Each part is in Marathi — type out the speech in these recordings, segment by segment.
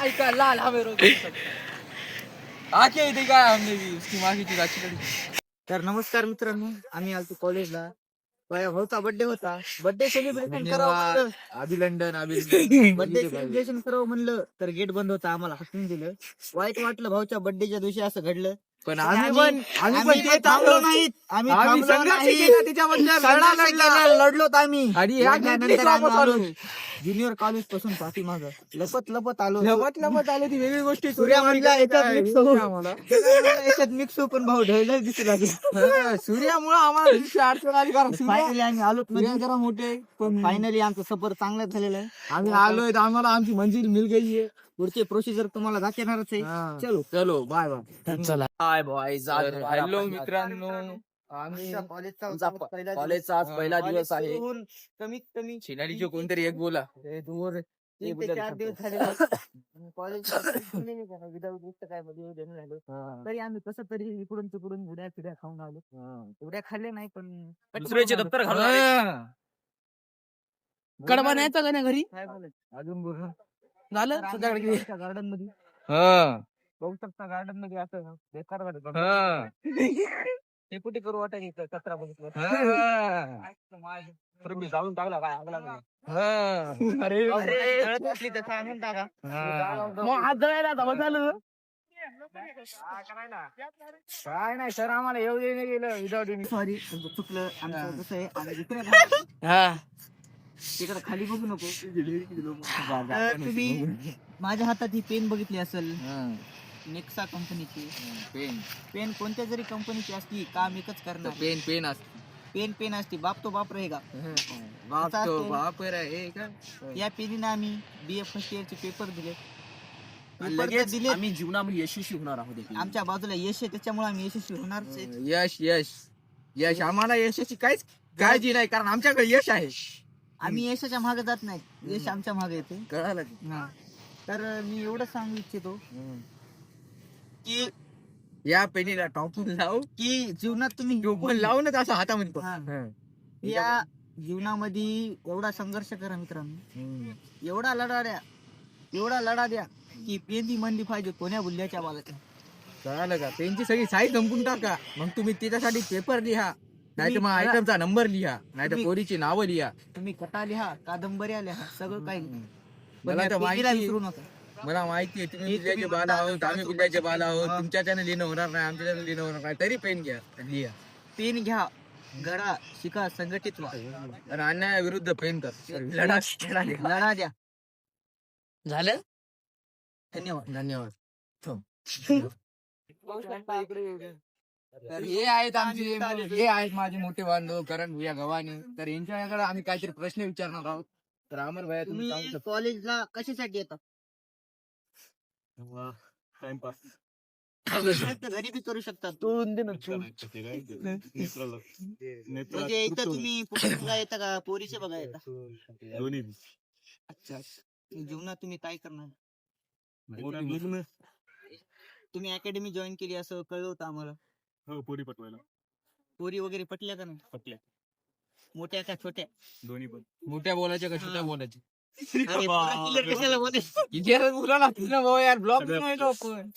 गाय का लाल हमें रोक आके इथे काय हमने भी उसकी माफी की तर नमस्कार मित्रांनो, आम्ही आलतो कॉलेजला. भाऊचा बर्थडे होता. बर्थडे सेलिब्रेशन करावं अभिनंदन बर्थडे सेलिब्रेशन करावं म्हणलं तर गेट बंद होता. आम्हाला हसून दिलं. वाईट वाटलं भाऊच्या बर्थडेच्या दिवशी असं घडलं. पण आम्ही थांबलो नाहीत. आम्ही थांबलो नाहीत. लढलोत आम्ही. लढल्यानंतर आम्ही आलो ज्युनियर कॉलेज पासून पाठीमाग लपत आलो. लपत आले ती वेगळी गोष्टी. सूर्या म्हणला याच्यात मिक्स होऊ पण भाऊ ढळलं दिसू लागला. सूर्यामुळे आम्हाला अडचण आली कारण फायनली आम्ही आलो. सूर्या जरा मोठे पण फायनली आमचं सफर चांगलं झालेलं आहे. आम्ही आलोय आम्हाला आमची मंजिल मिल गई आहे. पुढचे प्रोसिजर तुम्हाला दाखवणारच आहे. चलो चलो बाय बाय. चला हाय बॉय हॅलो मित्रांनो, आम्ही कॉलेजचा आज पहिला दिवस आहे. कमीत कमी शिनारीचे कोणतरी एक बोला 3 ते 4 दिवस झाले कॉलेज विदाऊट काय झालं तरी आम्ही कसं तरी इकडून तिकडून उड्या फिड्या खाऊन आलो. उड्या खाल्ले नाही पण दुसऱ्याचे दप्तर घालून कडबा न्यायचा का नाही घरी काय बोलायचं अजून बोल झालं तुझ्याकडे गार्डन मध्ये बघू शकता गार्डन मध्ये असं बेकार वाटत हे कुठे करू वाटायचं कचरा बघितलं मी जाळून टाकला काय आगला असली तर सांगून टाका मग हात जळायला झालं काय नाही सर आम्हाला येऊ दे गेलं विदाउट सॉरी चुकलं आमचं कसं आहे आम्ही दुसऱ्या तिकडे खाली बघू नको. तुम्ही माझ्या हातात ही पेन बघितली असेल नेक्सा कंपनीची पेन कोणत्या जरी कंपनीची असली काम एकच करणार पेन असते पेन असते बाप तो बाप रहेगा. बाप का या पेनीने आम्ही BA फर्स्ट इयरचे पेपर दिले. लगेच आम्ही जीवनामध्ये यशस्वी होणार आहोत. आमच्या बाजूला यश आहे त्याच्यामुळे आम्ही यशस्वी होणारच आहे. यश आम्हाला यशाची काहीच काळजी नाही कारण आमच्याकडे यश आहे. आम्ही यशाच्या मागे जात नाही, यश आमच्या मागे येते. कळालं. तर मी एवढं सांगू इच्छितो की या पेनीला टॉपून लावू की जीवनात तुम्ही टोपण लावूनच असं हातामध्ये या जीवनामध्ये एवढा संघर्ष करा मित्रांनो, एवढा लढा द्या की पेंदी मंदी पाहिजे कोण्या बुल्ल्याच्या बागाच्या. कळालं का? पेनची सगळी साईज संपून टाका, मग तुम्ही त्याच्यासाठी पेपर लिहा, नाहीतर मग आयटमचा नंबर लिहा, नाहीतर पोरीची नावं लिहा, तुम्ही कथा लिहा, कादंबऱ्या लिहा, सगळं काही. मला तर माहिती विसरू नका. मला माहिती आहे तुम्ही बुल्ल्याचे बाल आहोत, आम्ही बुल्ल्याचे बाल आहोत. तुमच्याच्यानं लिहिणं होणार नाही, आमच्याच्यानं लिहिणं होणार नाही, तरी पेन घ्या लिहा. पेन घ्या, गडा शिका, संघटित व्हा आणि अन्यायाविरुद्ध पेन कर, लढा द्या. झालं. धन्यवाद. तर हे आहेत माझे मोठे बांधव करण भुया गव्हाणे. तर यांच्याकडे आम्ही काहीतरी प्रश्न विचारणार आहोत. तर अमर भैया तुम्ही कॉलेजला कशासाठी येतात? टाइमपास घरी बी करू शकता. म्हणजे इथं तुम्ही पुस्तकाला येता का पोरीचे बघा येता? अच्छा. जीवनात तुम्ही काय करणार? तुम्ही अकॅडमी जॉईन केली असं कळलं होतं आम्हाला. हो, पोरी पटवायला. पोरी वगैरे पटल्या का नाही? पटल्या. मोठ्या का छोट्या? दोन्ही पण. मोठ्या बोलायच्या का छोट्या बोलायच्या? कशाला बोलायचं?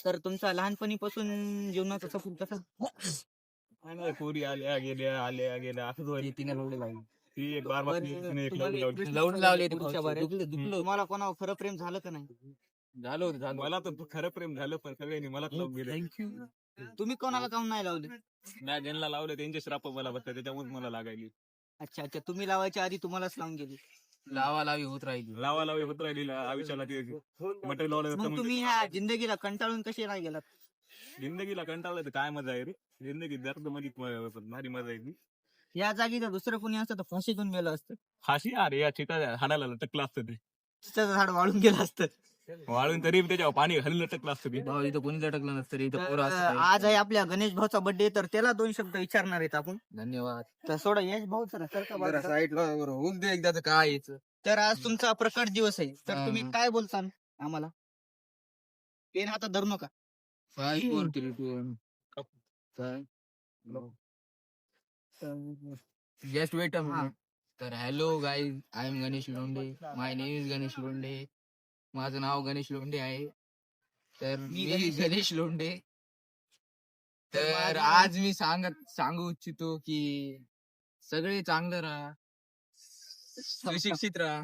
तर तुमचा लहानपणीपासून जीवनाचा सफर कसा? पोरी आल्या गेल्या असंच व्हायचं. तिने लावले ती एक बार बाकी एक लावली. लावून लावले तुम्हाला कोणावर खरं प्रेम झालं का नाही? झालं होतं. मला तर खरं प्रेम झालं पण सगळ्यांनी मला लावून गेले. तुम्ही कोणाला काऊन नाही लावले? नाही ज्यांना लावलं त्यांचे श्राप मला बसतात त्याच्यामुळे मला लागायली. अच्छा. तुम्ही लावायच्या आधी तुम्हालाच लावून गेली. लावालावी होत राहिली. लावालावी होत राहिली आयुष्याला ते मटेरियल लावलं. मग तुम्ही ह्या जिंदगीला कंटाळून कसे नाही गेलात? जिंदगीला कंटाळलं तर काय मजा आहे रे. जिंदगी दर्द मध्ये भारी मजा आहे. या जागी जर दुसरं कोणी असतं तर फाशी घेऊन गेलं असतं. फाशी अरे या चिता हाडाला लटकलं असतं ते. चिताचं झाड वाळून गेलं असतं. वाळून तरी त्याच्यावर पाणी खाली लटकलं असतं ते. इथं कोणी लटकलं नसतं रे, इथं पोरं तर असतात. आज आहे आपल्या गणेश भाऊचा बर्थडे, तर त्याला 2 शब्द विचारणार आहेत आपण. धन्यवाद. तर सोडा यश भाऊ सर साईडला होऊन दे एकदा काय यायचं. तर आज तुमचा प्रकट दिवस आहे, तर तुम्ही काय बोलताल आम्हाला? पेन हातात धरू नका. 5 4 3 2 1 जस्ट वेट. तर hello guys, I am Ganesh Londhe. My name is Ganesh Londhe. माझं नाव गणेश लोंढे आहे. तर मी मी गणेश लोंढे. तर आज मी सांगू इच्छितो की सगळे चांगलं राहा, सुशिक्षित राहा.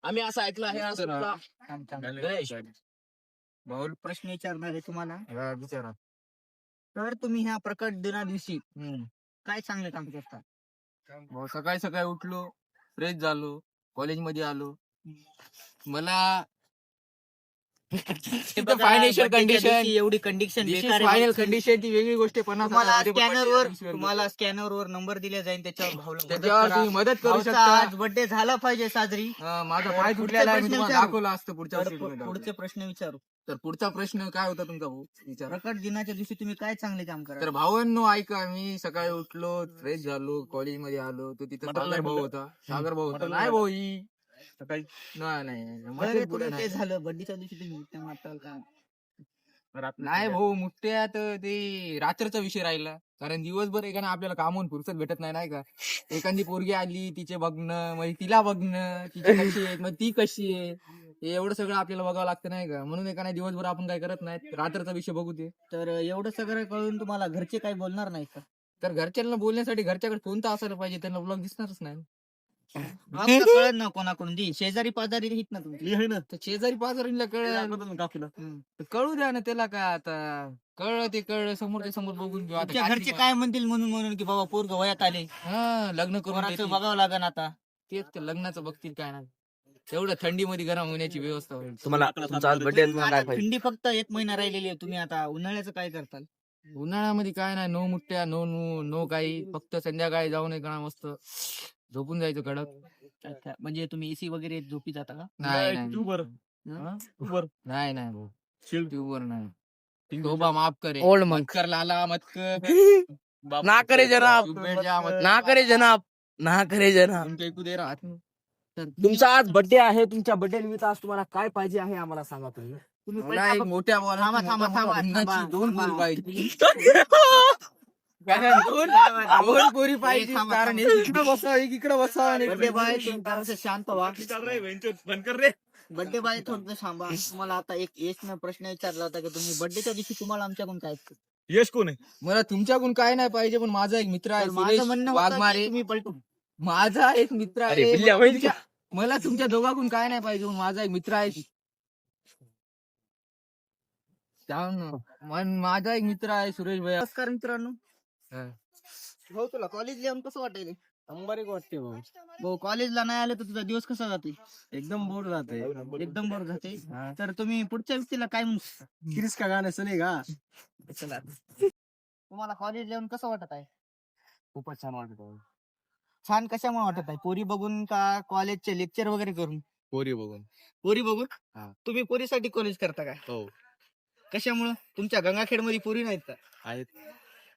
आम्ही असं ऐकलं आहे मस्त असं राहा. गणेश, भाऊ प्रश्न विचारणार आहे तुम्हाला. विचारा. तर तुम्ही ह्या प्रकट दिना दिवशी हम्म. काय चांगले काम करता? भाऊ, सकाळी सकाळी उठलो, फ्रेश झालो, कॉलेजमध्ये आलो. मला फायनान्शियल कंडिशन एवढी कंडिशन फायनल कंडिशन ती वेगळी गोष्ट आहे. तुम्हाला स्कॅनरवर नंबर दिला जाईल, त्याच्यावर भाऊला त्याच्यावर तुम्ही मदत करू भाऊचा शकता. आज बर्थडे झाला पाहिजे साजरी. माझा पाय तुटलेला आहे, मी तुम्हाला दाखवला असतं पुढच्या तर sheet मध्ये. पुढचे प्रश्न विचारू. तर पुढचा प्रश्न काय होता तुमचा भाऊ? विचारा. प्रकट दिनाच्या दिवशी तुम्ही काय चांगले काम करा? तर भावांनो ऐका, मी सकाळी उठलो, फ्रेश झालो, कॉलेजमध्ये आलो, तो तिथं सागर भाऊ होता. सागर भाऊ होता. नाही भाऊ ही सकाळी नाही बरं, मटण पुढे तुला ते नाही. झालं बर्थडेच्या दिवशी तुम्ही मुठ्ठ्या मारताल का? नाही भाऊ, मुठ्यात ते रात्रचा विषय राहिला. कारण दिवसभर एकाने आपल्याला कामून फुरसत भेटत नाही, नाही का? एखादी पोरगी आली, तिचे बघणं, मग तिला बघणं, तिची कशी आहे, मग ती कशी आहे, हे एवढं सगळं आपल्याला बघावं लागतं, नाही का? म्हणून एकाने दिवसभर आपण काय करत नाही, रात्रचा विषय बघू ते. तर एवढं सगळं कळून तुम्हाला घरचे काही बोलणार नाही का? तर घरच्यांना बोलण्यासाठी घरच्याकडे फोन तर असायला पाहिजे, त्यांना ब्लॉग दिसणारच नाही. आपलं कळत ना कोणाकडून दी शेजारी पाजारी हित ना तुमची. तर शेजारी पाजारीला कळू द्या ना, त्याला काय आता कळलं ते कळलं, समोरच्या समोर बघून घेऊ. तुमच्या आता घरचे काय म्हणतील म्हणून की बाबा पोरग वयात आले, हा लग्न करून पोराचं देतील. बघावं लागन आता. तेच ते लग्नाचं बघतील काय नाही. तेवढं थंडीमध्ये गरम होण्याची व्यवस्था होईल. तुम्हाला तुमचा आज बर्थडे आता थंडी फक्त एक महिना राहिलेली आहे, तुम्ही आता उन्हाळ्याचं काय करताल? उन्हाळ्यामध्ये काय नाही, नो मुठ्या नो काही, फक्त संध्याकाळी जाऊन एक मस्त झोपून जायचं कडक. अच्छा, म्हणजे तुम्ही एसी वगैरे झोपी जाता का? नाही नाही ट्यूबर हा? ट्यूबर नाही नाही भाऊ, शिल्ड ट्यूबवर नाही. तोबा माफ करे, ओल्ड मत कर लाला मत कर. ना करे जनाब, तू बैठ जा, मत ना करे जनाब, ना करे जनाब. तुमच्या ऐकू दे राहत नाही. तर तुमचा आज बर्थडे आहे, तुमच्या बर्थडे निमित्त आज तुम्हाला काय पाहिजे आहे आम्हाला सांगा तुम्ही. तुम्ही मला एक मोठ्या बॉला थांबा, थांबा, थांबा, थांबा, दोन थांबा. पोरी पाहिजे. कारण दोन पोरी पाहिजे, थांबा, कारण थांबा. एक इकडं बसावं, एक इकडं बसावं आणि एक बर्थडे बाय तुम्ही जरासं शांत व्हा. बंद कर रे. बर्थडे बाय थोडं थांबा. तुम्हाला आता एक यशनं प्रश्न विचारला होता की तुम्ही बर्थडेच्या दिवशी तुम्हाला आमच्याकडून काय ऐकतं? यश कोण आहे? मला तुमच्याकडून काय नाही पाहिजे, पण माझा एक मित्र आहे तर माझं सुरेश म्हणणं होतं की वाघमारे. तुम्ही पलटू. माझा एक मित्र अरे, आहे, बिल्ल्या होईल का? मला तुमच्या दोघांकडून काय नाही पाहिजे, पण माझा एक मित्र आहे. माझा एक मित्र आहे सुरेश भैया. नमस्कार मित्रांनो. हा. भाऊ तुला कॉलेज येऊन कसं वाटेल? नंबर एक वाटते भाऊ. भाऊ कॉलेजला नाही आले तर तुझा दिवस कसा जाते? एकदम बोर जाते. एकदम बरं जाते. तर तुम्ही पुढच्या व्यक्तीला काय म्हणू? किरीस का गाणं सुने का? तुम्हाला कॉलेज येऊन कसं वाटत आहे? खूपच छान वाटत आहे. छान कशामुळे वाटत आहे? पोरी बघून का कॉलेजचे लेक्चर वगैरे करून? पोरी बघून. पोरी बघून? हा. तुम्ही पोरीसाठी कॉलेज करता का? हो कशामुळं? तुमच्या गंगाखेड मध्ये पोरी नाहीत का? आहेत.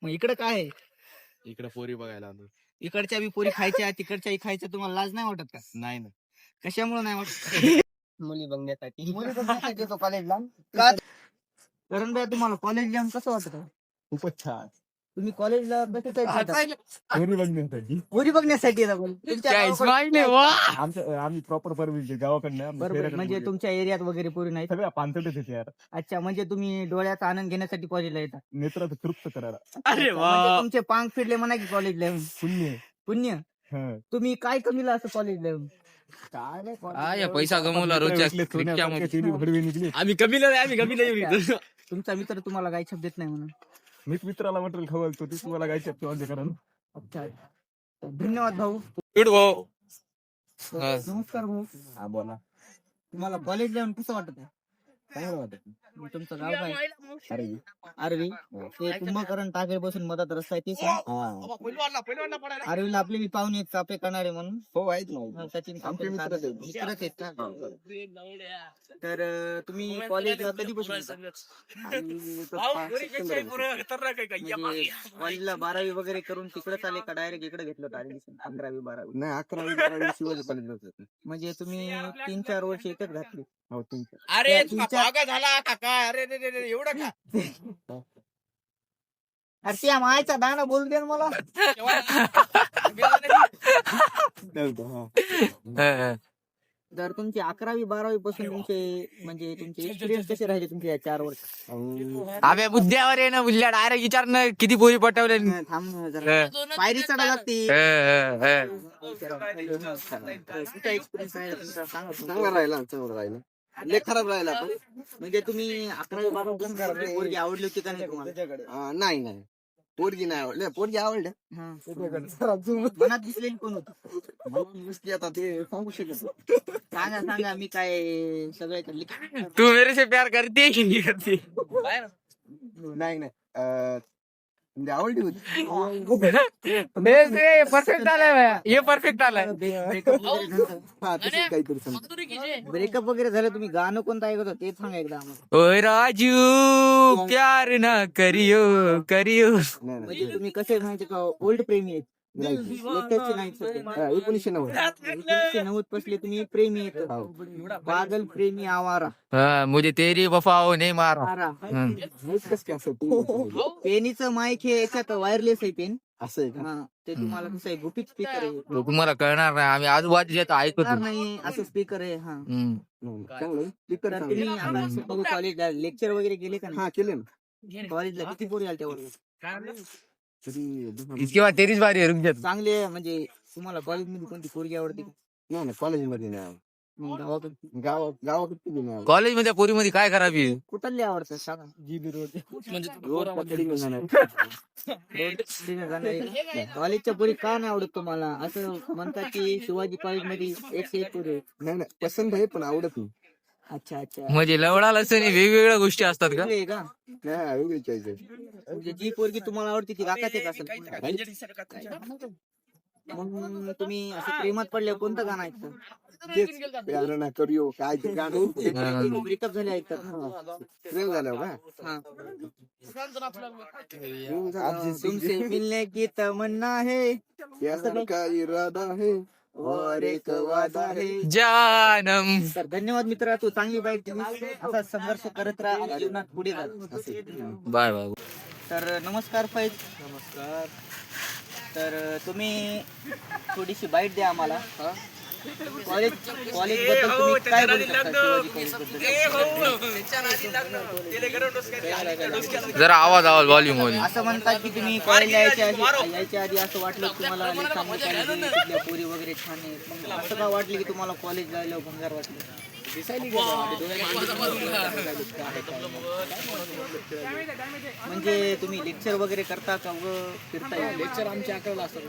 मग इकडे काय आहे? इकडे पोरी बघायला आलो. इकडच्या बी पोरी खायच्या, तिकडच्या खायच्या, तुम्हाला लाज नाही वाटत का? नाही ना. कशामुळे नाही वाटत? मुली बघण्यासाठी. मुली बघण्यासाठी येतो कॉलेजला. का? करण भाई तुम्हाला कॉलेज जाऊन कसं वाटत आहे? खूपच छान. तुम्ही कॉलेजला कशासाठी येता? पोरी बघण्यासाठी. पोरी बघण्यासाठी येता बोल. तुमच्या गावाकडे- आम्ही प्रॉपर परवीचे गावाकडनं बरोबर, म्हणजे तुमच्या एरियात वगैरे पोरी नाही. सगळ्या पानसटच येते यार. अच्छा, म्हणजे तुम्ही डोळ्याचा आनंद घेण्यासाठी कॉलेजला येता. नेत्राचं तृप्त करायला. अरे म्हणजे तुमचे पांग फिरले म्हणा की कॉलेजला येऊन. पुण्य. पुण्य. हं. तुम्ही काय कमीला असं कॉलेजला येऊन? काय नाही हा, या पैसा गमवला रोजच्या रिक्षामध्ये. तिन्ही भडवी निघली. आम्ही कमी नाही. तुमचा मित्र तुम्हाला काही शब्द देत नाही म्हणून. मीच मित्राला मटेरियल खवलतो, ती तुम्हाला गायची म्हणजे कारण. अच्छा, धन्यवाद भाऊ. नमस्कार भाऊ. हा बोला. तुम्हाला कॉलेजला येऊन कसं वाटत आहे? चांगलं वाटत. मग तुमचं गाव काय? अरे आरवी. ते कुंभकर्ण टाकेल बसून मदत रस्ता आहे ते आरवीला आपले मी पाहुणे आहेत, चापे करणारे म्हणून. हो आहेत ना. हा, सचिन आमचे कांबळे मित्रच आहेत. मित्रच आहेत का? तर तुम्ही कॉलेजला कधीपासून येता? म्हणजे कॉलेजला 12वी वगैरे करून तिकडेच आले का डायरेक्ट इकडे घेतलं होतं ऍडमिशन? 11वी 12वी नाही 11वी शिवाजी कॉलेजला. म्हणजे तुम्ही 3-4 वर्ष एकच घातली. हो तुमच्या. अरे तुमच्या- पागा झाला काका, अरे रे रे रे, एवढं का? अरे त्या मायचा दाना बोल दे ना मला. तर तुमची 11वी-12वी पासून तुमचे म्हणजे तुमचे एक्सपिरियन्स कसे राहिले तुमचे या 4 वर्ष? अबे बुद्ध्यावर आहे ना बुल्ल्या डायरेक्ट विचारणं किती पोरी पटवले थांब ना जरा. पायरी चढा लागते. तुमचा एक्सपिरियन्स राहिला तुमचा सांगा तुम्ही. चांगला राहिला लय खराब राहिला पण म्हणजे तुम्ही 11वी-12वी पासून पोरगी आवडली होती का नाही तुम्हाला? नाही पोरगी नाही आवडली पोरगी आवडल्या मनात दिसलेली कोण होती? नुसती आता ते सांगू शकत सांगा मी काय सगळ्याच्या तू मेरे से प्यार करते की नहीं करते नाही म्हणजे आवडली परफेक्ट आलाय हे परफेक्ट आलाय ब्रेकअप वगैरे झालं तुम्ही गाणं कोणतं ऐकत होतं ते सांगा एकदा आम्हाला. ओय राजू प्यार ना करियो म्हणजे तुम्ही कसे माहिती का ओल्ड प्रेमी आहेत लेटेस्टचे नाहीत सध्या. 1990 पासले तुम्ही प्रेमी आहेत पागल प्रेमी आवारा हाँ मुझे तेरी वफाओं ने मारा पेनीचं माईक हे याच्यात वायरलेस आहे पेन असं आहे का ते तुम्हाला कसं आहे गुपित स्पीकर आहे तुम्हाला कळणार नाही आम्ही आजूबाजूच्यात ऐकतो कळणार नाही असं स्पीकर आहे चांगलं तर तुम्ही आता कॉलेजला लेक्चर वगैरे गेले का हा केले ना कॉलेजला किती पोरी आल्या त्यावर इसके बाद तेरीच बारी है रुक जा चांगले म्हणजे तुम्हाला कॉलेजमध्ये कोणती पोरगी आवडते का? नाही कॉलेजमध्ये नाही मग गावाकडे गावाकडे नाही कॉलेज मध्ये पोरी मध्ये काय खराबी आहे कुठले आवडतात सांगा जीबी रोड कॉलेजच्या पोरी का नाही आवडत तुम्हाला असं म्हणतात की शिवाजी कॉलेज मध्ये एक पोरी नाही पसंत आहे पण आवडत नाही अच्छा म्हणजे लवडा लसण वेगवेगळ्या गोष्टी असतात का आहे का नाही वेगळी चॉईस आहे म्हणजे जी पोरगी तुम्हाला आवडते ती राखात एक असेल मग तुम्ही असं प्रेमात पडले कोणतं गाणं ऐकतं तेच प्यार ना करियो काय ते गाणं ब्रेकअप झाले ऐकतात प्रेम झालं का हाँ तुमसे मिलने की तमन्ना है प्यार का इरादा है और एक वादा है जानम तर धन्यवाद मित्रा तू चांगली बाईक असा संघर्ष करत राहा आणि जीवनात पुढे जा बाय बाय तर नमस्कार फैज नमस्कार तर तुम्ही थोडीशी बाईट द्या आम्हाला कॉलेज बद्दल तुम्ही काय बोलू शकता जरा आवाज व्हॉल्यूम असं म्हणतात की तुम्ही कॉलेजला यायच्या आधी असं वाटलं तुम्हाला चांगली पाहिजे तिथल्या पोरी वगैरे छान आहेत मग असं का वाटलं की तुम्हाला कॉलेज जायला भंगार वाटलं म्हणजे तुम्ही लेक्चर वगैरे करता का व फिरता लेक्चर आमच्या 11ला असतात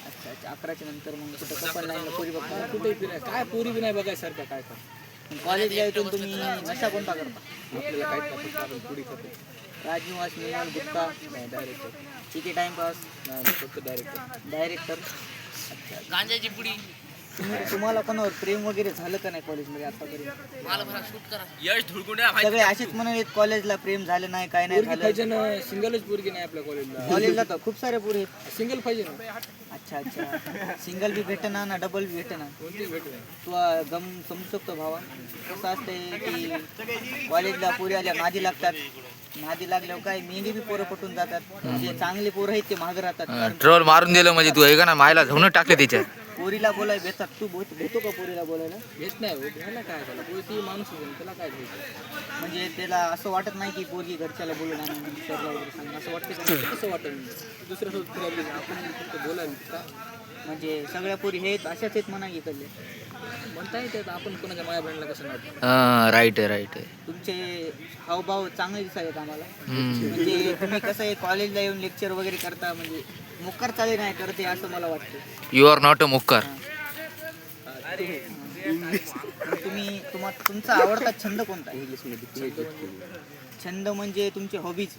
अच्छा 11च्या नंतर मग कुठं कपल लाईनला पोरी बघता कुठे फिराय काय पोरी बी नाही बघायसारखं काय कर कॉलेजला येऊन तुम्ही नशा कोणता करता आपल्याला काय राजनिवास मिळून गुप्ता डायरेक्टर किती टाइमपास फक्त डायरेक्टर अच्छा गांजाची पुडी तुम्हाला कोणावर प्रेम वगैरे झालं का नाही कॉलेजमध्ये आतापर्यंत सगळे असेच म्हणून कॉलेजला प्रेम झालं नाही काय नाही झालं सिंगलच पोरगी नाही आपल्या कॉलेजला तर खूप सारे पोरी आहेत सिंगल पाहिजे ना अच्छा सिंगल बी भेटेना ना डबल बी भेटेना तू गम समजू शकतो भावा कसं असतंय की कॉलेजला पोरी आल्या नादी लागल्यावर काय मेंढी बी पोरं पटून जातात जे चांगले पोरं आहेत ते मागं राहतात ट्रोल मारून दिलं म्हणजे तू ऐका ना मायला जाऊन टाकले त्याच्यात पोरीला बोलाय भेटतात तू भेटतो का पोरीला बोलायला येत नाही काय त्याला पोरी माणूस त्याला काय म्हणजे त्याला असं वाटत नाही की पोरगी घरच्याला बोलून सरला वगैरे सांग असं वाटतं कसं वाटत दुसऱ्यासोबत फिरायला आपण फक्त बोलायला म्हणजे सगळ्या पोरी हे अशाच आहेत म्हणा इकडले म्हणता येते आपण कोणाच्या माया बहिणीला कसं नाही राईट आहे तुमचे हावभाव चांगले दिसायला आम्हाला म्हणजे तुम्ही कसं आहे कॉलेजला येऊन लेक्चर वगैरे करता म्हणजे मुक्कार चाले नाही करते असं मला वाटतं यू आर नॉट अ मुक्कार तुम्ही तुमचा आवडता छंद कोणता छंद म्हणजे तुमचे हॉबीज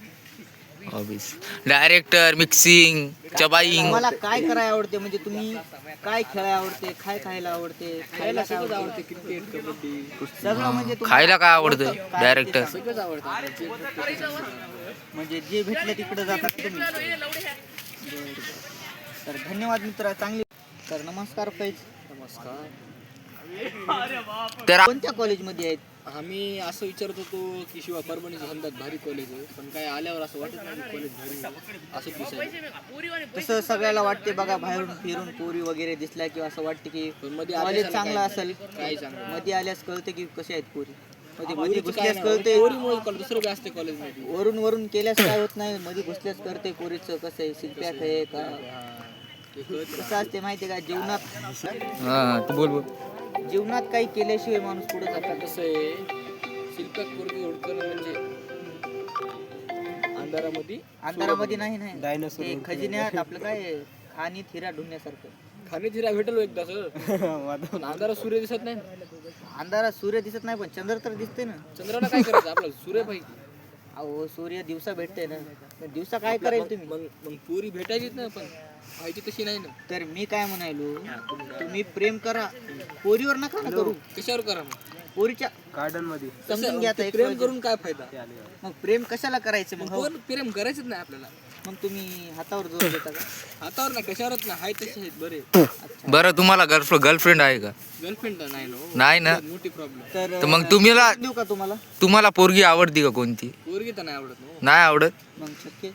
डायरेक्टर मिक्सिंग चबाईंग मला काय करायला आवडते म्हणजे तुम्ही काय खेळायला आवडते काय खायला आवडते खायला काय आवडते क्रिकेट कबड्डी सगळं म्हणजे खायला काय आवडतं डायरेक्टर सगळंच आवडतं म्हणजे जे भेटलं तिकडे जातात तुम्ही तर धन्यवाद मित्र चांगली तर नमस्कार फैज नमस्कार तर कोणत्या कॉलेजमध्ये आहेत आम्ही असं विचारत होतो की शिवा परभणीचं समजा भारी कॉलेज आहे, पण काय आल्यावर असं वाटत नाही कॉलेज भारी आहे. असं दिसायला. तसं सगळ्याला वाटते बघा, बाहेरून फिरून पोरी वगैरे दिसल्या किंवा असं वाटते की पण मध्ये कॉलेज आल्यास चांगलं असेल. काय चांगलं मध्ये आल्यास कळते की कसे आहेत पोरी. मध्ये घुसल्यास कळते. दुसरं काय असते कॉलेजमध्ये. वरून वरून केल्यास काय होत नाही, मध्ये घुसल्यास कळते पोरीचं कसं आहे, शिल्प्याक आहे का कसं असते माहितीये का. जीवनात तू बोल. जीवनात काही केल्याशिवाय माणूस पुढे जातात. कसं आहे शिल्पक पोरगी हुडकणं म्हणजे अंधारामध्ये नाही हे खजिन्यात आपलं काय खाणी थिरा ढुंढण्यासारखं. खाणे जिरा भेटलो एकदा पण अंधारात सूर्य दिसत नाही. अंधारात सूर्य दिसत नाही पण चंद्र तर दिसते ना. चंद्राला काय करायचं आपल्याला सूर्य पाहिजे. अहो सूर्य दिवसा भेटते ना, पण दिवसा काय करायचं तुम्ही. मग पुरी भेटायचीच ना, पण पाहिजे तशी नाही ना. तर मी काय म्हणायलो, तुम्ही प्रेम करा, पोरीवर नका ना करू. कशावर करा मग. पोरीच्या गार्डन मध्ये समजून घ्या आता एक प्रेम वेळ. करून काय फायदा. मग प्रेम कशाला करायचं मग. हो. पण प्रेम करायचंच नाही आपल्याला. मग तुम्ही हातावर जोर देता का. हातावर ना कशावरच ना, हाय तसे आहेत बरे. बरं तुम्हाला गर्लफ्रेंड आहे का? गर्लफ्रेंड नाही ना. नाही ना. मोठी प्रॉब्लेम. तर तर मग तुम्हाला देऊ का तुम्हाला. तुम्हाला पोरगी आवडती का कोणती? पोरगी तर नाही आवडत ना. नाही आवडत. मग शक्य.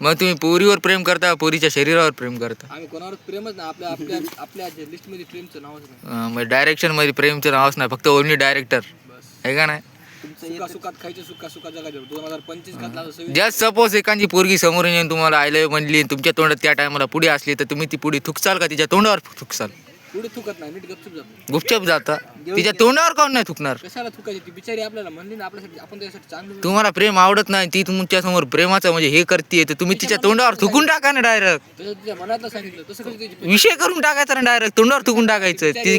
मग तुम्ही पोरीवर प्रेम करता, पोरीच्या शरीरावर प्रेम करता? आम्ही कोणावर प्रेमच नाही. आपल्या आपल्या आपल्या लिस्ट मध्ये प्रेमचं नावच नाही. मग डायरेक्शन मध्ये प्रेमचं नावच नाही, फक्त ओनली डायरेक्टर बस आहे का नाही? सुका सुखात खायचे, सुका सुखात जगायचं. 2025 घातला असं 26. जस्ट सपोज एखादी पोरगी समोरून येऊन तुम्हाला आय लव्ह म्हणली, तुमच्या तोंडात त्या टायमाला पुढे असली, तर तुम्ही ती पुढे थुकचाल का तिच्या तोंडावर थुकचाल? पुढे थुकत नाही, नीट गपचूप जातो. गुपचाप जाता. तिच्या तोंडावर काऊन नाही थुकणार? कशाला थुकायची. ती बिचारी आपल्याला म्हणली ना आपल्यासाठी, आपण त्यासाठी चांगलं. तुम्हाला प्रेम आवडत नाही, ती तुमच्या समोर प्रेमाचं म्हणजे हे करते, तर तुम्ही तिच्या तोंडावर थुकून टाका ना डायरेक्ट. तसं तिच्या मनातलं सांगितलं तसं कधी त्याची विषय करून टाकायचा ना डायरेक्ट, तोंडावर थुकून टाकायचं. ती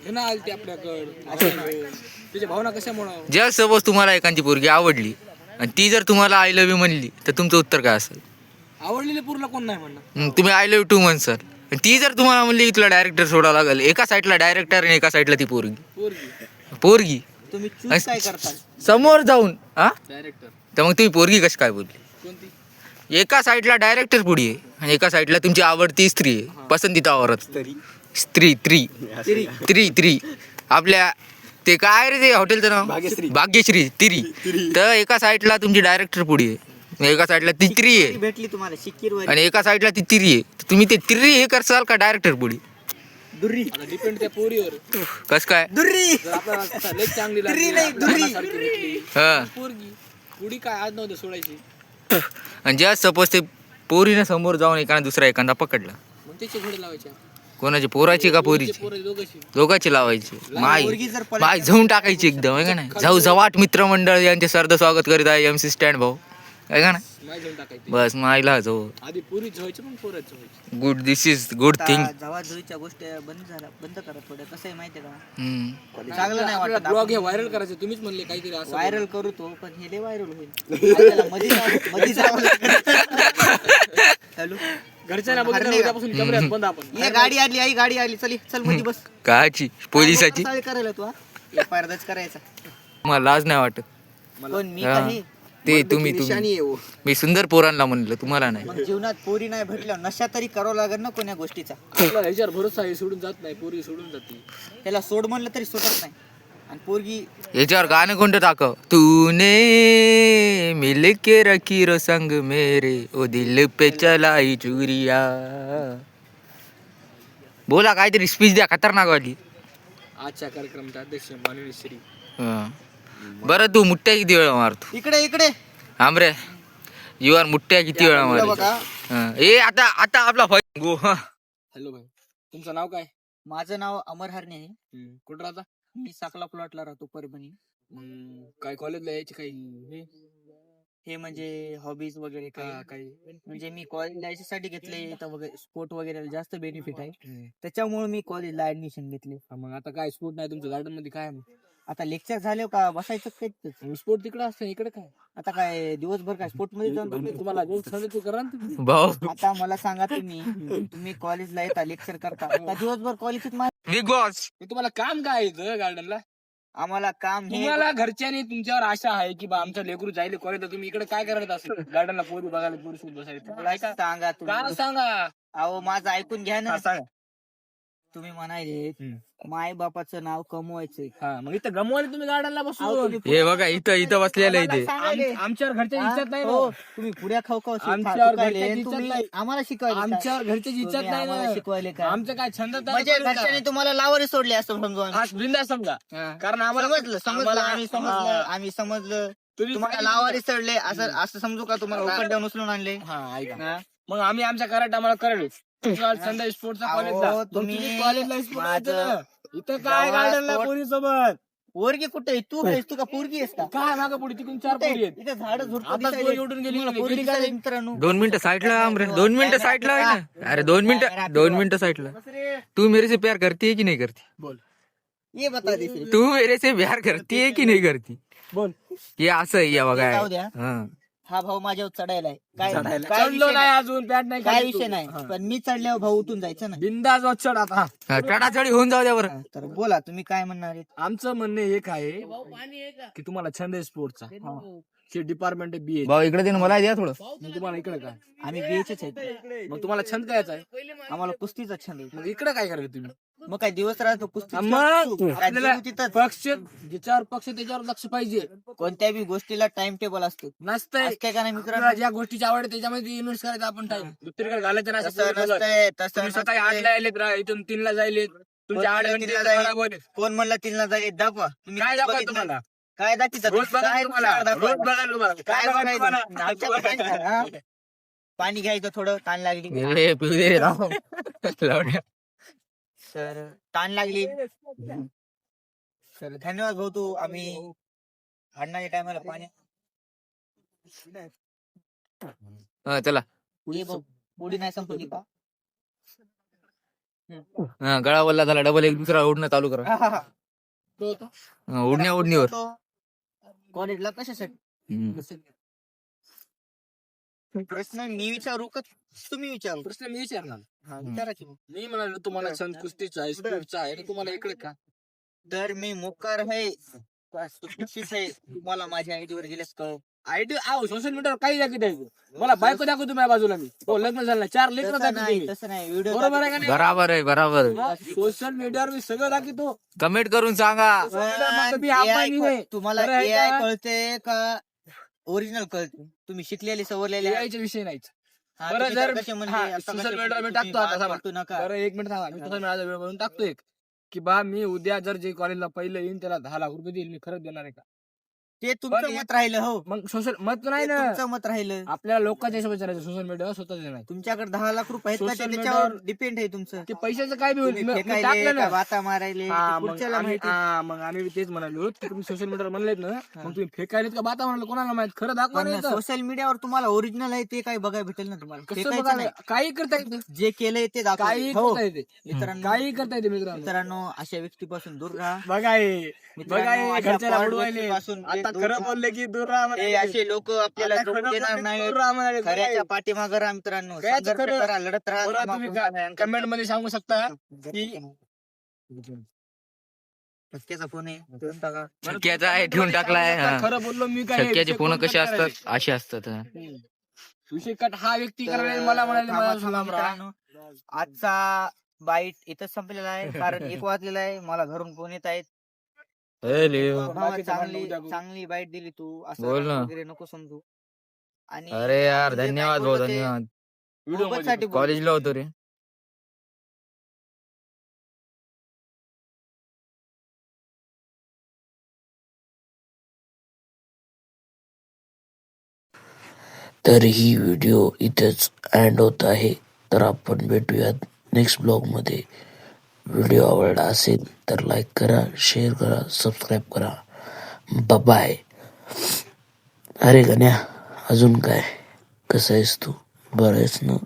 हे ना आली ती आपल्याकडं. तिच्या भावना कशा म्हणावं. जस्ट सपोज तुम्हाला एखादी पोरगी आवडली आणि ती जर तुम्हाला आय लव्ह यू म्हणली, तर तुमचं उत्तर काय असेल? आवडलेले पूर्ण कोण नाही म्हणणार. तुम्ही आय लव्ह टू म्हणसाल. आणि ती जर तुम्हाला म्हणली की तुला डायरेक्टर सोडावं लागेल, एका साईडला डायरेक्टर आणि एका साईडला ती पोरगी तुम्ही चूज काय करता. समोर जाऊन डायरेक्टर. तर मग तुम्ही पोरगी कशी काय बोलली? कोणती. एका साईडला डायरेक्टर पुढे आहे आणि एका साईडला तुमची आवडती स्त्री आहे, पसंतीचा औरत स्त्री आपल्या ते काय रे ते हॉटेलचं नाव, भाग्यश्री तिरी. तर एका साईडला तुमची डायरेक्टर पुढे आहे, एका साईडला ती तिरी आहे भेटली तुम्हाला शिक्कीर आणि एका साईडला ती तिरी आहे. तर तुम्ही ते तिरी हे करसाल का डायरेक्टर पुढे? दुर्री. डिपेंड त्या पोरीवर. कस काय? दुर्री. जर आपल्याला लई चांगली लागली, मनासारखी भेटली, हा. पोरगी पुढी काय आज नव्हतं सोडायची. आणि जस्ट सपोज ते पोरीने समोर जाऊन एखादा पकडला, मग त्याचे घोडे लावायचे. कोणाची, पोराची का पोरीची? पोरं दोघांची. दोघांची लावायची. पोरगी जर माय जाऊन टाकायची एकदम आहे का नाही? झवाट मित्रमंडळ यांचे सरद स्वागत करीत आहे MC स्टँड भाऊ आहे का नाही? नाही जाऊन टाकायची. बस मायला जाऊ. आधी पुरी झोवायची मग पोराची झोवायची. Good, this is good thing. जवाजुरीच्या गोष्टी बंद करा थोड्या. कसं आहे माहितीये का, चांगलं नाही आपला वाटत. ब्लॉग हे व्हायरल करायचं. तुम्हीच म्हणले काहीतरी असं. व्हायरल करू तो, पण हे लय व्हायरल होईल. आपल्याला मध्ये जावं लागेल. हॅलो, घरच्यांना बघितलं उद्यापासून कॅमेऱ्यात बंद आपण. ये गाडी आली, आई गाडी आली, चल मध्ये बस. काची पोलिसाची? काय करायला तू पारदाच करायचा. मला लाज नाही वाटत. पण मी हा. काही ते तुम्ही मी सुंदर पोरांना म्हणलं, तुम्हाला नाही. मग जीवनात पोरी नाही भेटल्या, नशा तरी करावं लागेल ना कोण्या गोष्टीचा. आपला ह्याच्यावर भरोसा आहे, सोडून जात नाही. पोरी सोडून जाते. त्याला सोड म्हणलं तरी सुटत नाही. आणि पोरगी याच्यावर गाणं कोणतं टाकव? तूने मिल के रखी रो संग मेरे, ओ दिल पे चलाई चुरिया. बोला काहीतरी स्पीच द्या, खतरनाक वाली. आजच्या कार्यक्रमाचे अध्यक्ष माननीय श्री. बरं तू मुठ्या किती वेळा मारतो? इकडे आमरे युआर मुठ्या किती वेळा मारतो? बघा. ए आता आपला गो. हॅलो भाई, तुमचं नाव काय? माझं नाव अमर हरणे आहे. कुठं राहता? मी साकला प्लॉटला राहतो, परभणी. मग काय कॉलेजला यायची काही हे म्हणजे हॉबीज वगैरे काही म्हणजे मी कॉलेज याच्यासाठी घेतले, इथं वगैरे स्पोर्ट वगैरे जास्त बेनिफिट आहे, त्याच्यामुळे मी कॉलेजला ऍडमिशन घेतले. मग आता काय स्पोर्ट नाही तुमचं गार्डन मध्ये काय? मग आता लेक्चर झाले का बसायचं काय? स्पोर्ट तिकडे असतं, इकडे काय? आता काय दिवसभर काय स्पोर्ट मध्ये जाऊन तुम्हाला तू करा ना तुम्ही. भाऊ आता मला सांगा, तुम्ही कॉलेजला येता, लेक्चर करता का दिवसभर कॉलेज? बिग बॉस तुम्हाला काम काय येतं गार्डनला? आम्हाला काम हे, तुम्हाला घरच्याने तुमच्यावर आशा आहे की बा आमचं लेकरू जायले कॉलेज, तुम्ही इकडे काय करत असेल? गार्डनला पोरी बघायला, पोरी शोध बसायला. सांगा तुम्ही. सांगा. अहो माझं ऐकून घ्या ना. सांगा. तुम्ही म्हणाले माय बापाचं नाव कमवायचंय. हा मग इथं गमवायला तुम्ही गार्डनला अहो, बसून तुम्ही हे बघा इथं बसलेलं इथे. सांगायले. आमच्यावर घरच्या हा? इच्छा नाही हो, ना. तुम्ही पुऱ्या खाऊ खाऊ आमच्यावर शिकायले, घरच्याची इज्जत तुम्ही नाही. आम्हाला शिकवायले काय? आमच्यावर घरच्याची इच्छा तुम्ही नाही आम्हाला ना. शिकवायले काय? आमचं काय छंद तर म्हणजे करू का? घरच्यांनी तुम्हाला लावारी सोडले असं समजू आम्ही. हा बिंदास समजा कारण आम्हाला समजलं आम्ही समजलं तुम्ही तुम्हाला लावारी चढले असं समजू का? तुम्हाला उकडल्यावर उचलून आणले. हा ऐका हा? मग आम्ही आमच्या कराट आम्हाला करेल संध्या स्पोर्टचा अहो, कॉलेजला तुम्ही कॉलेजला स्पोर्ट इथं काय गार्डनला जेव्हा पोरी सोबत पोरगी कुठे आहे? तू आहेस? तू का पोरगी आहेस का? काय मागं पुढे तिकडून 4 पोरी आहेत इथे झाड आता पोरी उठून गेली पोरी गेली काय? मित्रांनो. 2 मिनिटं साईडला आमरे 2 मिनिटं साईडला आहे ना. अरे 2 मिनिटं साईडला. तू मेरे से प्यार करती है कि नहीं करती? बोल ये बता दे सिर्फ. तू मेरे से प्यार करती है कि नहीं करती? बोल हे असं आहे या बघा. जाऊ द्या. हा. हा भाऊ माझ्यावर चढायला आहे. काय चढलो विषय नाही नाही. अजून पॅट नाही काय काढली तू. विषय नाही हा. पण मी चढल्यावर भाऊ उठून जायचं ना. बिंदास वर चढ आता हा, चढाचढी होऊन जाऊ द्या बरं. हा, तर बोला तुम्ही काय म्हणणार आहेत? आमचं म्हणणं एक आहे की तुम्हाला छंद आहे स्पोर्टचा हे डिपार्टमेंट आहे बीए भाऊ इकडे दे ना, मला द्या थोडं. मग तुम्हाला इकडे काय आम्ही बीएचच आहेत. मग तुम्हाला छंद कायचा आहे आम्हाला कुस्तीचा छंद आहे. मग इकडे काय करायचं तुम्ही मग काय दिवस राहतो कुस्ती मग आपल्याला पक्ष ज्याच्यावर पक्ष त्याच्यावर लक्ष पाहिजे कोणत्या बी गोष्टीला टाइम टेबल असतो. नसतंय असते का नाही मित्रांनो? आपल्याला ज्या गोष्टीची आवड आहे त्याच्यामध्ये इन्व्हेस्ट करायचा आपण टाइम दुसरीकडे घालायचं नाही असं तसं तुम्ही बोलत. नसतंय तसं तुम्ही सकाळी नसतंय. 8ला आलेत इथून 3ला जायले तुमच्या 8 घंटे तीनला जाईल. खराब होईल. कोण म्हणलं तिला जाईल दाखवा तुम्ही काय दाखवा बघितलं? तुम्हाला काय दाखवतात? रोज बघा काय तुम्हाला दाखवा? रोज बघा तुम्हाला काय काय बघा बघायचं? तुम्हाला आमच्याकडे काय नाही, हा? पाणी घ्यायचं थोडं ताण लागली हे पिऊ दे रे राव. लावण्या. तर ताण लागली तर धन्यवाद भाऊ तू आम्ही हाडण्याच्या टायमाला पाणी हा, चला. ये भाऊ पुढे नाही संपली का? हा, गळा वल्ला झाला डबल एक दुसरा उडणं चालू करा. तो होता. हा, उडणीवर. कॉलेजला कशासाठी? हम्म. प्रश्न मी विचारू का तुम्ही विचारू? प्रश्न मी विचारणार हा, विचारा की. मी म्हणालो तुम्हाला छंद कुस्तीचा आहे स्पोर्टचा आहे तर तुम्हाला इकडे का तर मी मोकार आहे सुशिक्षित आहे. तुम्हाला माझ्या आयडी वर गेलेस का? आयडी आहो सोशल मीडियावर काही दाखवत आहे मला बायको दाखवतो माझ्या बाजूला मी हो लग्न झालं नाही. 4 लेकरं तसं नाही दाखवतो तसं नाही व्हिडिओ बरोबर आहे का नाही बराबर आहे बराबर. सोशल मीडियावर मी सगळं दाखवतो कमेंट करून सांगा. मी अंबानी आहे. तुम्हाला बरं आहे AI का? कळते का ओरिजिनल कळते? तुम्ही शिकलेले सवरलेले आहे. यायचा विषय नाहीच हा, बरं तुम्ही जर तर कसे म्हणजे हा, आता सोशल कसे मीडियावर मी तुम्ही टाकतो आता बात थांबा. करतो नका. बरं 1 मिनिट थांबा मी सोशल मीडियाचा वेळ म्हणून टाकतो एक की बा मी उद्या जर जे कॉलेजला पहिलं येईन त्याला 10 लाख रुपये देईल मी खरंच देणार आहे का ते तुमचं पण मत राहिलं हो. मग सोशल मत ते नाही ना तुमचं मत राहिलं. आपल्याला लोकांच्या हिशोबाने विचारायचं सोशल मीडियावर स्वतःच नाही तुमच्याकडे 10 लाख रुपये आहेत का? Social ते त्याच्यावर media- डिपेंड आहे तुमचं. ते पैशाचं काय बी होईल तुम्ही मी फेकायले टाकलं का ना बाता मारायले हा, ते मग पुढच्याला आम्ही माहिती. हा, मग आम्ही तेच म्हणालो की तुम्ही सोशल मीडियावर म्हणलेत ना मग तुम्ही फेकायलेत का बाता म्हणाल कोणाला माहित खरं दाखवा पण नाही तर. सोशल मीडियावर तुम्हाला ओरिजिनल आहे ते काय बघायला भेटेल ना तुम्हाला. कसं फेकायचं बघा नाही. काही करता येते जे केलंय ते दाखवा. काही हो. करता येते मित्रांनो काही करता येते मित्रांनो मित्रांनो अशा व्यक्तीपासून दूर राहा. बघा हे मित्रांनो, बघा हे अशा घरच्याला fraud बुडवायले व्यक्तीपासून जे आता दूर खरं राहा. बोलले की दूर राहा हे म्हणाले. असे लोक आपल्याला आता जगू खरं देणार बोलले की नाही. दूर राहा म्हणाले. खऱ्याच्या पाठीमागे राहा मित्रांनो. कायच संघर्ष खरं. करा, लढत बरं, राहा. तुम्ही कमेंट मध्ये सांगू शकता की टक्क्याचा फोन आहे ठेवून टाका. शक्याचा आहे ठेवून टाकलाय. हा. खरं बोललो मी काय शक्याचे विषय फोन कोण कसे कट करायले? असतात असे असतात. हा. विषय कट हा व्यक्ती करायला मला म्हणाले थांबा, मला थांबा लांब राहा. मित्रांनो. आजचा बाईट इथंच संपलेला आहे कारण 1 वाजलेला आहे. मला घरून फोन येत आहेत. अरे भावा, बाकीचं भांडण चांगली उद्या बघू. चांगली बाईट दिली तू. असं बोल ना. वगैरे नको समजू. आणि अरे यार जे काय धन्यवाद भाऊ बोललो ते धन्यवाद. व्हिडिओ मध्ये मोबतसाठी बोल. कॉलेजला होतो रे. तर ही व्हिडिओ इथेच एंड होत आहे. तर आपण भेटूयात नेक्स्ट ब्लॉगमध्ये. व्हिडिओ आवडला असेल तर लाईक करा, शेअर करा, सबस्क्राईब करा. बाय. अरे गण्या, अजून काय, कसं आहेस तू? बरं आहेस ना?